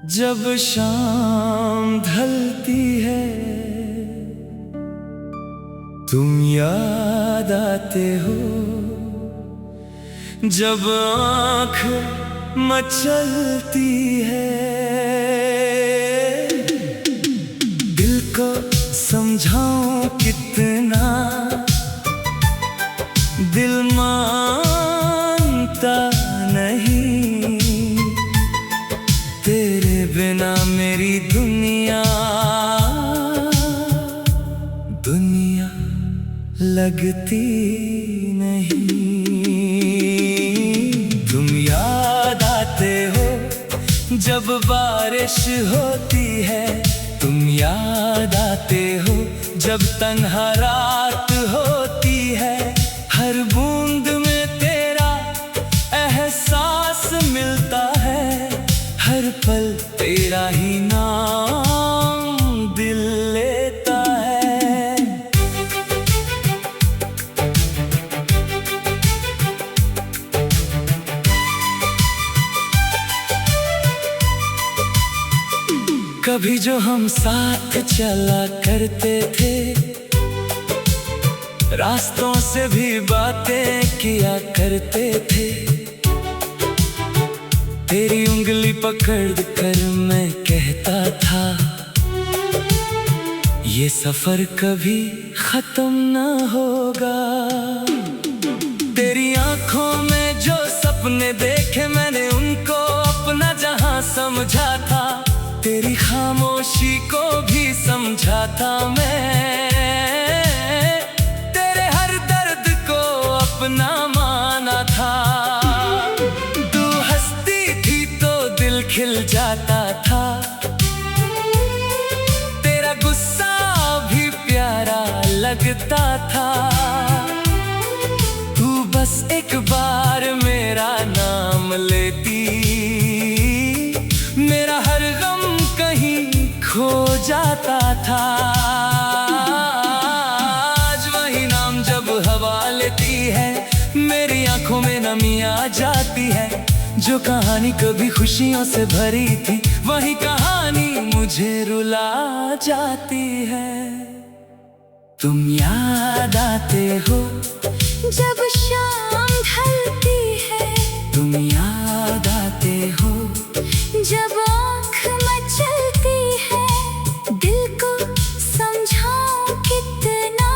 जब शाम ढलती है तुम याद आते हो, जब आँख मचलती है दिल को समझाऊं कितना, दिल मानता नहीं। तेरे बिना मेरी दुनिया लगती नहीं। तुम याद आते हो जब बारिश होती है, तुम याद आते हो जब तन्हा रात होती है। हर बूंद में तेरा एहसास मिलता है, हर पल तेरा ही नाम दिल लेता है। कभी जो हम साथ चला करते थे, रास्तों से भी बातें किया करते थे। तेरी उंगली पकड़ कर मैं कहता था ये सफर कभी खत्म ना होगा। तेरी आंखों में जो सपने देखे मैंने उनको अपना जहां समझा था। तेरी खामोशी को भी समझा था मैं, तेरे हर दर्द को अपना माना था। तू हंसती थी तो दिल खिल जाता था, तेरा गुस्सा भी प्यारा लगता था। तू बस एक बार मेरा नाम लेती, मेरा हर गम कहीं खो जाता था। आज वही नाम जब हवा लेती है, मेरी आंखों में नमी आ जाती है। जो कहानी कभी खुशियों से भरी थी, वही कहानी मुझे रुला जाती है। तुम याद आते हो जब शाम ढलती है, तुम याद आते हो जब आँख मचलती है। दिल को समझाऊं कितना,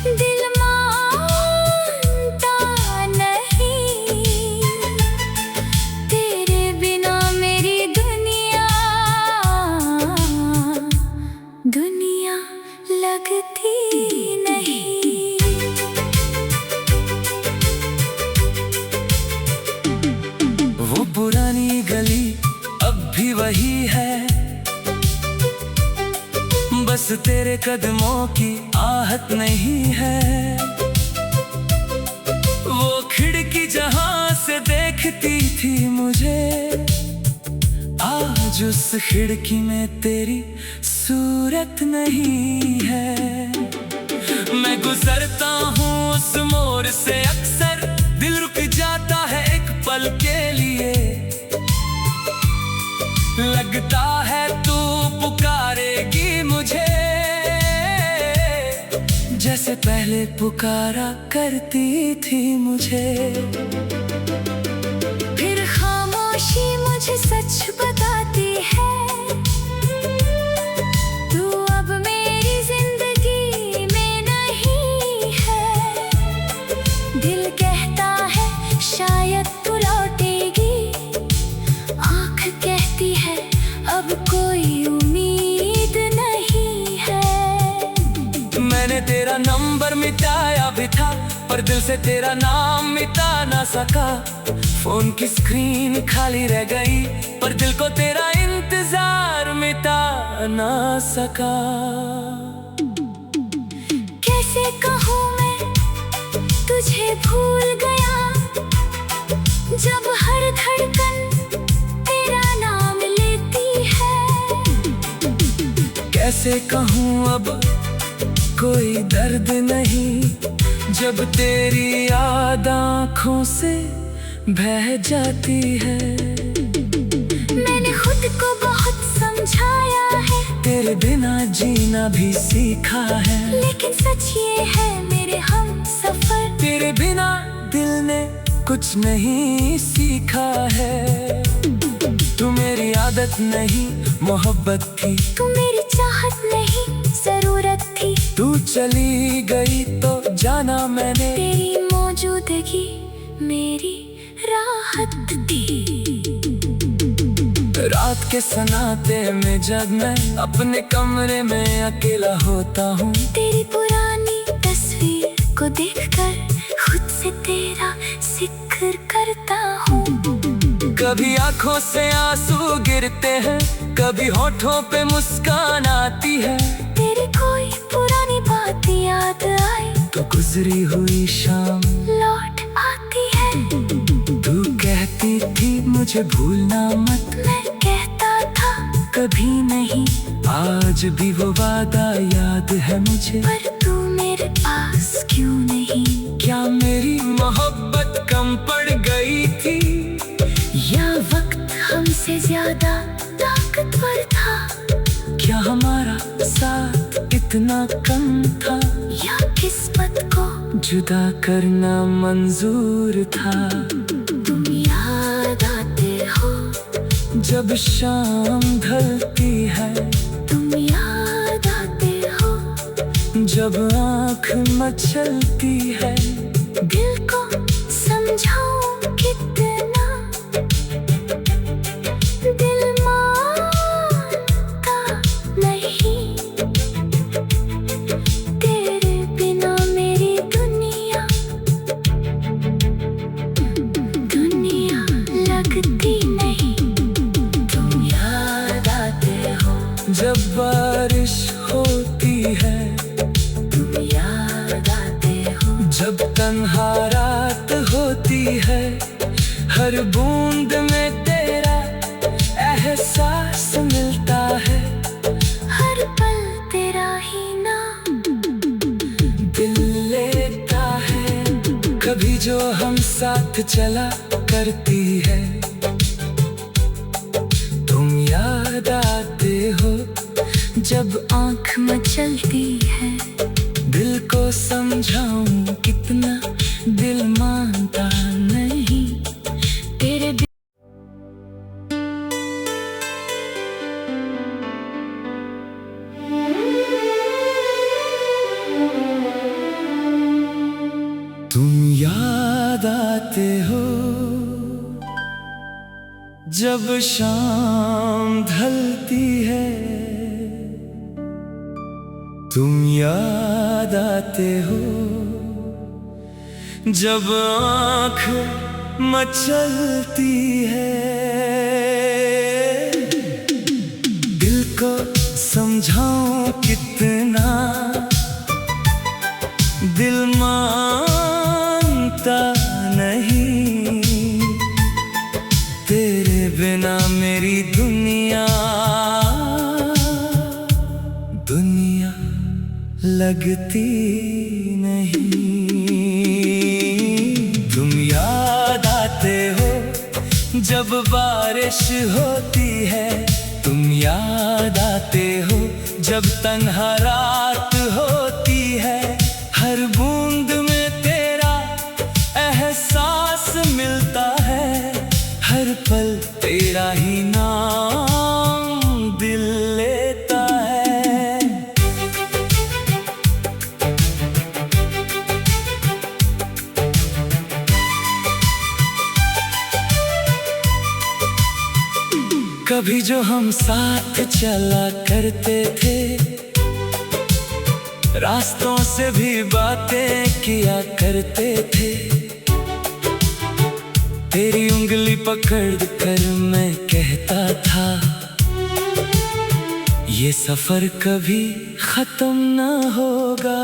दिल मानता नहीं। तेरे बिना मेरी दुनिया लगती नहीं। वो पुरानी गली अब भी वही है, बस तेरे कदमों की आहट नहीं है। वो खिड़की जहां से देखती थी मुझे, आज उस खिड़की में तेरी सूरत नहीं है। मैं गुजरता हूँ उस मोड़ से अक्सर, दिल रुक जाता है एक पल के लिए। लगता है तू पुकारेगी मुझे, जैसे पहले पुकारा करती थी मुझे। फिर खामोशी मुझे सच बताती है, तू अब मेरी जिंदगी में नहीं है। दिल कहता है शायद तू लौटेगी, आँख कहती है अब कोई उम्मीद नहीं है। मैंने तेरा नंबर मिटाया भी था, पर दिल से तेरा नाम मिटा ना सका। फोन की स्क्रीन खाली रह गई, पर दिल को तेरा इंतजार मिटा ना सका। कैसे कहूँ मैं तुझे भूल गया, जब हर धड़कन तेरा नाम लेती है। कैसे कहूँ अब कोई दर्द नहीं, जब तेरी याद आँखों से बह जाती है। तेरे बिना जीना भी सीखा है, लेकिन सच ये है मेरे हम सफर, तेरे बिना दिल ने कुछ नहीं सीखा है। तू मेरी आदत नहीं मोहब्बत थी, तू मेरी चाहत नहीं जरूरत थी। तू चली गई तो जाना मैंने, तेरी मौजूदगी मेरी राहत थी। रात के सन्नाटे में जब मैं अपने कमरे में अकेला होता हूँ, तेरी पुरानी तस्वीर को देखकर खुद से तेरा जिक्र करता हूँ। कभी आंखों से आंसू गिरते हैं, कभी होठों पे मुस्कान आती है। तेरी कोई पुरानी बात याद आई तो गुजरी हुई शाम लौट आती है। तू कहती थी मुझे भूलना मत, मैं कहता था कभी नहीं, आज भी वो वादा याद है मुझे। पर तू मेरे पास क्यों नहीं? क्या मेरी मोहब्बत कम पड़ गई थी, या वक्त हमसे ज्यादा ताकतवर था? क्या हमारा साथ इतना कम था, या किस्मत को जुदा करना मंजूर था? तुम याद आते हो जब शाम ढलती है, तुम याद आते हो जब आँख मचलती है। दिल को समझाऊं कितना, दिल मानता नहीं। तेरे बिना मेरी दुनिया लगती नहीं। तुम याद आते हो जब बारिश होती है, तुम याद आते हो जब तन्हा रात होती है, हर बूंद में तेरा एहसास मिलता है। हर पल तेरा ही नाम दिल लेता है, कभी जो हम साथ चला करती है। तुम याद आते हो जब आँख मचलती है। दिल को समझाऊं कितना, दिल मानता नहीं। तेरे तुम याद आते हो जब शाम ढलती है, तुम याद आते हो जब आँख मचलती है। दिल को समझाऊं कितना, दिल मानता नहीं। तेरे बिना मेरी दुनिया लगती नहीं। तुम याद आते हो जब बारिश होती है, तुम याद आते हो जब तन्हा रात होती है। हर बूंद में तेरा एहसास मिलता है, हर पल तेरा ही नाम दिल लेता है। कभी जो हम साथ चला करते थे, रास्तों से भी बातें किया करते थे। तेरी उंगली पकड़ कर मैं कहता था, ये सफर कभी खत्म ना होगा।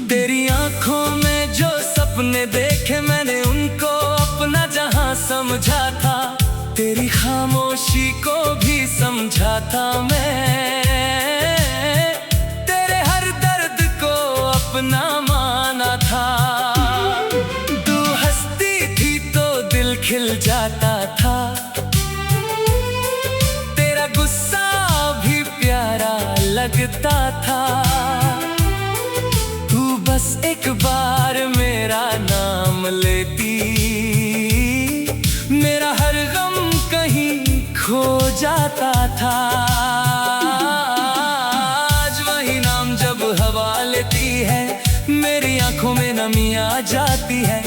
तेरी आंखों में जो सपने देखे मैंने, उनको अपना जहां समझा था। तेरी खामोशी को भी समझा था मैं, तेरे हर दर्द को अपना माना था। तू हंसती थी तो दिल खिल जाता था, तेरा गुस्सा भी लगता था। तू बस एक बार मेरा नाम लेती, मेरा हर गम कहीं खो जाता था। आज वही नाम जब हवा लेती है, मेरी आंखों में नमी आ जाती है।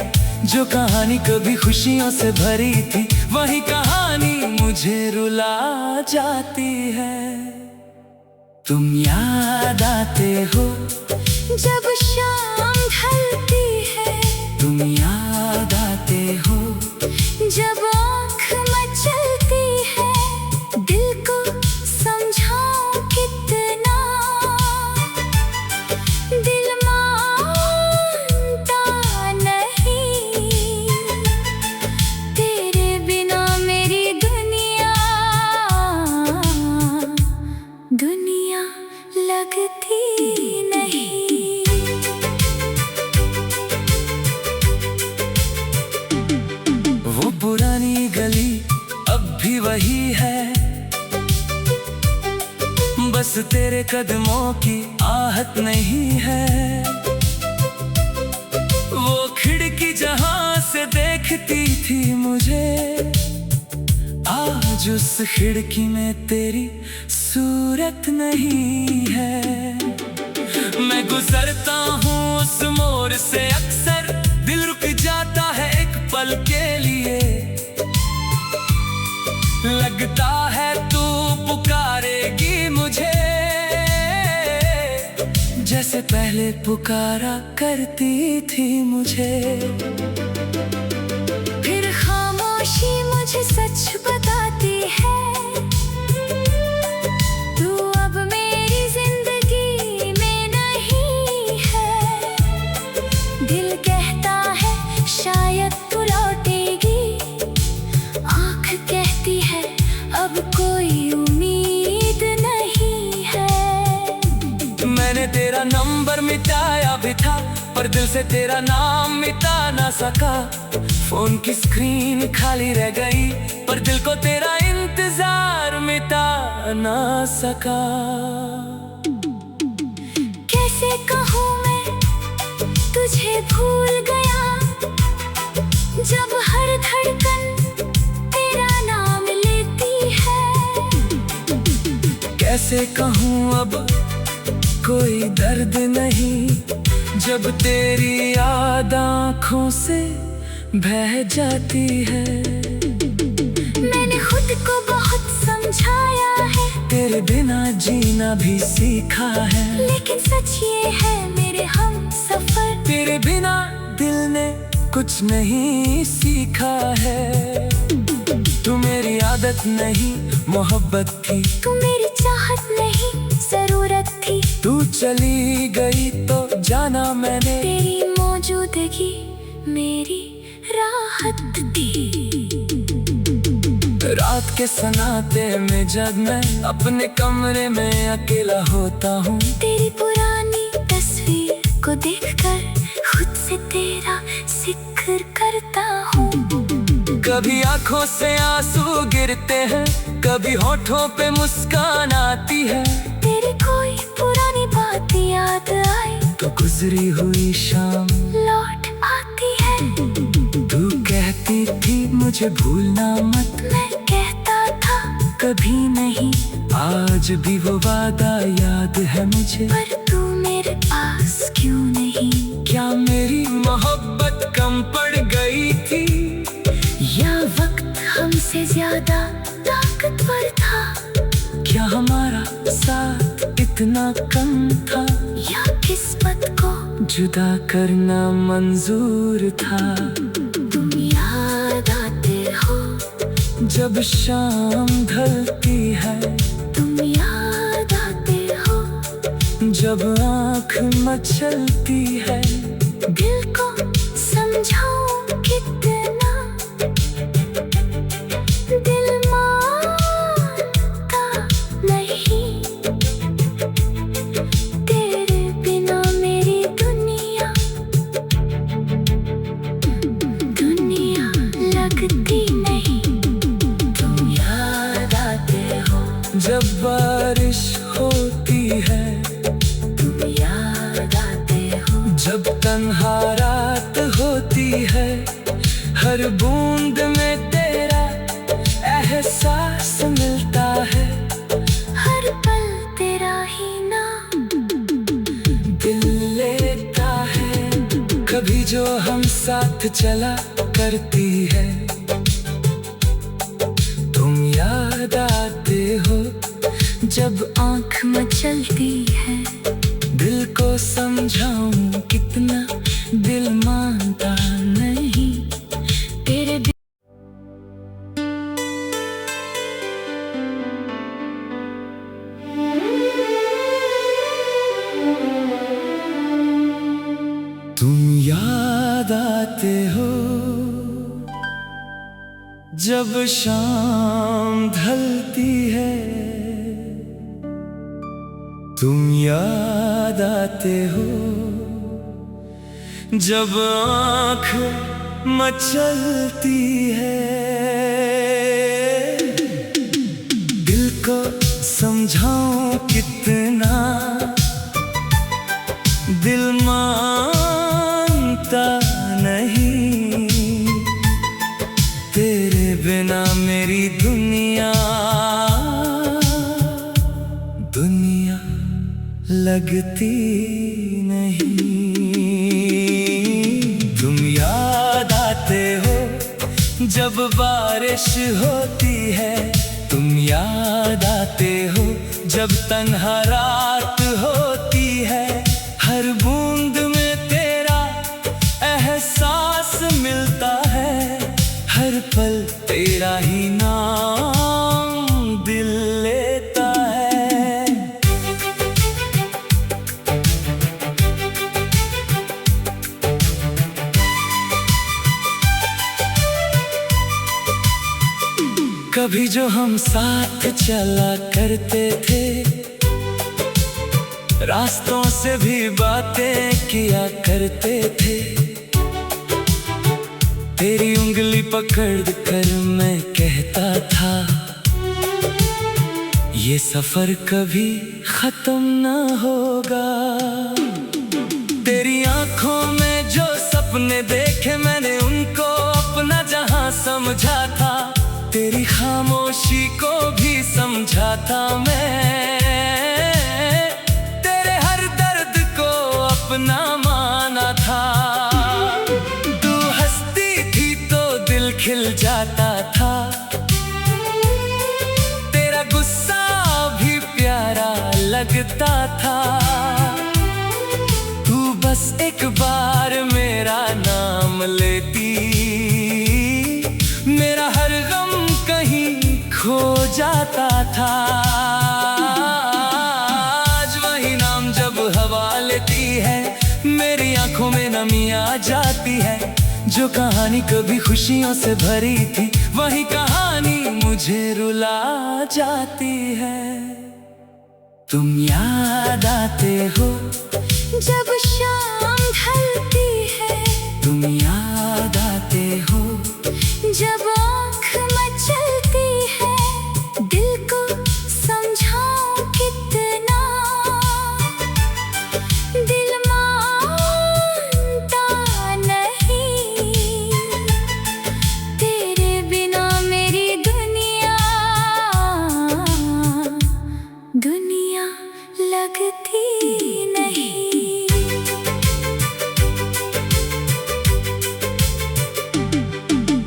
जो कहानी कभी खुशियों से भरी थी, वही कहानी मुझे रुला जाती है। तुम याद आते हो जब शाम ढलती है, तुम याद आते हो जब आँख मचलती है। दिल को समझाऊं कितना, दिल मानता नहीं। तेरे बिना मेरी दुनिया दुनिया लगती नहीं। वो पुरानी गली अब भी वही है, बस तेरे कदमों की आहट नहीं है। वो खिड़की जहां से देखती थी मुझे, आज उस खिड़की में तेरी सूरत नहीं है। मैं गुजरता हूँ उस मोड़ से अक्सर, दिल रुक जाता है एक पल के लिए। लगता है तू पुकारेगी मुझे, जैसे पहले पुकारा करती थी मुझे। फिर खामोशी मुझे सच बताती है, तू अब मेरी जिंदगी में नहीं है। दिल कहता है शायद तू लौटेगी, आँख कहती है अब कोई उम्मीद नहीं है। मैंने तेरा नंबर मिटाया भी था, पर दिल से तेरा नाम मिटा ना सका। फोन की स्क्रीन खाली रह गई, पर दिल को तेरा इंतजार मिटा ना सका। कैसे कहूँ मैं तुझे भूल गया, जब हर धड़कन तेरा नाम लेती है। कैसे कहूँ अब कोई दर्द नहीं, जब तेरी याद आँखों से बह जाती है। मैंने खुद को बहुत समझाया है, तेरे बिना जीना भी सीखा है। लेकिन सच ये है मेरे हम सफर, तेरे बिना दिल ने कुछ नहीं सीखा है। तू मेरी आदत नहीं मोहब्बत थी, तू मेरी चाहत नहीं जरूरत थी। तू चली गई तो जाना मैंने, तेरी मौजूदगी मेरी राहत थी। रात के सन्नाटे में जब मैं अपने कमरे में अकेला होता हूँ, तेरी पुरानी तस्वीर को देखकर खुद से तेरा जिक्र करता हूँ। कभी आंखों से आंसू गिरते हैं, कभी होठों पे मुस्कान आती है। तेरी कोई पुरानी बात याद आए तो गुजरी हुई शाम लौट आती है। तू कहती थी मुझे भूलना मत, मैं कहता था कभी नहीं। आज भी वो वादा याद है मुझे, पर तू मेरे पास क्यों नहीं। क्या मेरी मोहब्बत कम पड़ गई थी, या वक्त हमसे ज्यादा ताकतवर था। क्या हमारा साथ इतना कम था, या किस्मत को जुदा करना मंजूर था। तुम याद आते हो जब शाम ढलती है, तुम याद आते हो जब आँख मचलती है। दिल को समझाऊं कितना, दिल मानता नहीं। तेरे बिना मेरी दुनिया दुनिया लगती नहीं। तुम याद आते हो जब बारिश होती बूंद में तेरा एहसास मिलता है, हर पल तेरा ही नाम दिल लेता है। कभी जो हम साथ चला करती है, तुम याद आते हो जब आँख मचलती है। दिल को समझाऊं कितना, दिल मानता नहीं तेरे बिन तुम याद आते हो जब शाम ढलती है, तुम याद आते हो जब आँख मचलती है। दिल को समझाऊं कितना, दिल मानता नहीं तेरे बिना मेरी दुनिया दुनिया लगती नहीं। तुम याद आते हो जब बारिश होती है, तुम याद आते हो जब तन्हा रात होती है। हर बूंद में तेरा एहसास मिलता है, हर पल तेरा ही नाम दिल लेता है। कभी जो हम साथ चला करते थे, रास्तों से भी बातें किया करते थे। तेरी उंगली पकड़ कर मैं कहता था, ये सफर कभी खत्म न होगा। तेरी आंखों में जो सपने देखे मैंने, उनको अपना जहां समझा था। तेरी खामोशी को भी समझा था मैं, तेरे हर दर्द को अपना माना था। तू हंसती थी तो दिल खिल जाता था, तेरा गुस्सा भी प्यारा लगता था। तू बस एक बार मेरा नाम लेती, मेरा हर गम कहीं खो जाता था। आज वही नाम जब हवा लेती है, मेरी आंखों में नमी आ जाती है। जो कहानी कभी खुशियों से भरी थी, वही कहानी मुझे रुला जाती है। तुम याद आते हो जब शाम ढलती है, तुम याद आते हो जब आँख मचलती है। दिल को समझाऊं कितना, दिल मानता नहीं तेरे बिना मेरी दुनिया दुनिया लगती नहीं।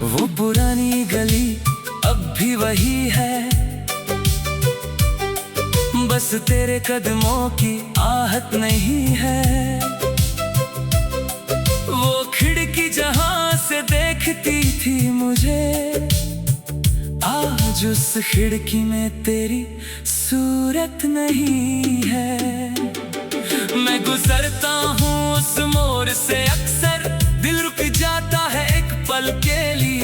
वो पुरानी गली अब भी वही है, बस तेरे कदमों की आहट नहीं है। वो खिड़की जहां से देखती थी मुझे, आज उस खिड़की में तेरी सूरत नहीं है। मैं गुजरता हूँ उस मोड़ से अक्सर, दिल रुक जाता है एक पल के लिए।